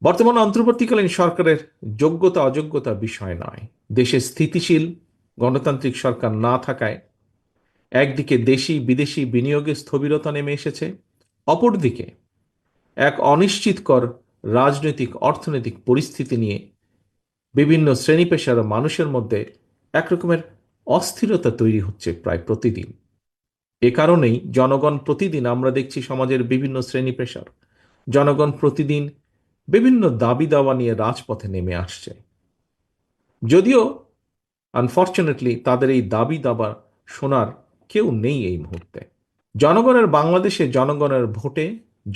বর্তমান অন্তর্বর্তীকালীন সরকারের যোগ্যতা অযোগ্যতা বিষয় নয়। দেশে স্থিতিশীল গণতান্ত্রিক সরকার না থাকায় একদিকে দেশি বিদেশি বিনিয়োগে স্থবিরতা নেমে এসেছে, অপরদিকে এক অনিশ্চিতকর রাজনৈতিক অর্থনৈতিক পরিস্থিতি নিয়ে বিভিন্ন শ্রেণী পেশার মানুষের মধ্যে একরকমের অস্থিরতা তৈরি হচ্ছে প্রায় প্রতিদিন। এ কারণেই জনগণ প্রতিদিন আমরা দেখছি সমাজের বিভিন্ন শ্রেণী পেশার জনগণ প্রতিদিন বিভিন্ন দাবি দাওয়া নিয়ে রাজপথে নেমে আসছে। যদিও আনফর্চুনেটলি তাদের এই দাবি দাবা শোনার কেউ নেই এই মুহূর্তে। জনগণের বাংলাদেশে জনগণের ভোটে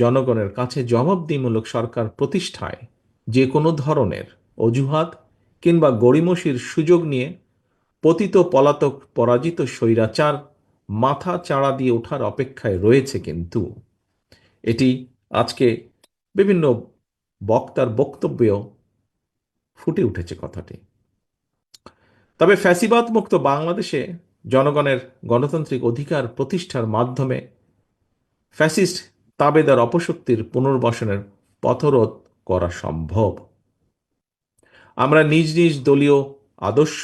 জনগণের কাছে জবাবদিহিমূলক সরকার প্রতিষ্ঠায় যে কোনো ধরনের অজুহাত কিংবা গড়িমসির সুযোগ নিয়ে পতিত পলাতক পরাজিত স্বৈরাচার মাথা চাড়া দিয়ে ওঠার অপেক্ষায় রয়েছে, কিন্তু এটি আজকে বিভিন্ন বক্তার বক্তব্যেও ফুটে উঠেছে কথাটি। তবে ফ্যাসিবাদ মুক্ত বাংলাদেশে জনগণের গণতান্ত্রিক অধিকার প্রতিষ্ঠার মাধ্যমে ফ্যাসিস্ট তাবেদার অপশক্তির পুনর্বাসনের পথরোধ করা সম্ভব। আমরা নিজ নিজ দলীয় আদর্শ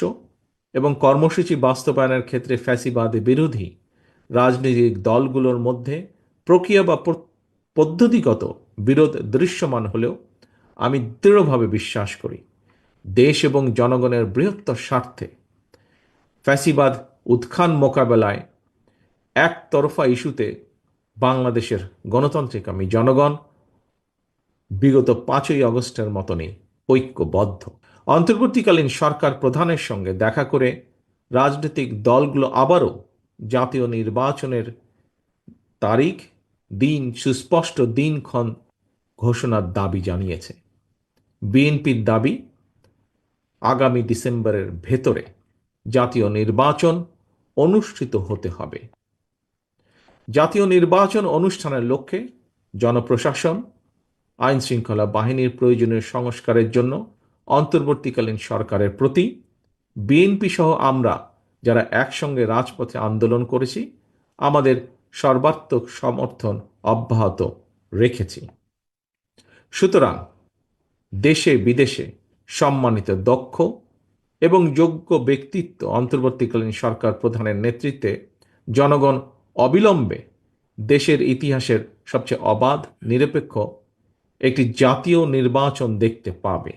এবং কর্মসূচি বাস্তবায়নের ক্ষেত্রে ফ্যাসিবাদ বিরোধী রাজনৈতিক দলগুলোর মধ্যে প্রক্রিয়া বা পদ্ধতিগত বিরোধ দৃশ্যমান হলেও আমি দৃঢ়ভাবে বিশ্বাস করি দেশ এবং জনগণের বৃহত্তর স্বার্থে ফ্যাসিবাদ উত্থান মোকাবেলায় একতরফা ইস্যুতে বাংলাদেশের গণতান্ত্রিকামী জনগণ বিগত 5ই আগস্টের মতনই ঐক্যবদ্ধ। অন্তর্বর্তীকালীন সরকার প্রধানের সঙ্গে দেখা করে রাজনৈতিক দলগুলো আবারও জাতীয় নির্বাচনের তারিখ, দিন, সুস্পষ্ট দিনক্ষণ ঘোষণার দাবি জানিয়েছে। বিএনপির দাবি আগামী ডিসেম্বরের ভেতরে জাতীয় নির্বাচন অনুষ্ঠিত হতে হবে। জাতীয় নির্বাচন অনুষ্ঠানের লক্ষ্যে জনপ্রশাসন, আইন শৃঙ্খলা বাহিনীর প্রয়োজনীয় সংস্কারের জন্য অন্তর্বর্তীকালীন সরকারের প্রতি বিএনপি সহ আমরা যারা একসঙ্গে রাজপথে আন্দোলন করেছি আমাদের সর্বাত্মক সমর্থন অব্যাহত রেখেছি। সুতরাং দেশে বিদেশে সম্মানিত দক্ষ এবং যোগ্য ব্যক্তিত্ব অন্তর্বর্তীকালীন সরকার প্রধানের নেতৃত্বে জনগণ অবিলম্বে দেশের ইতিহাসের সবচেয়ে অবাধ নিরপেক্ষ একটি জাতীয় নির্বাচন দেখতে পাবে।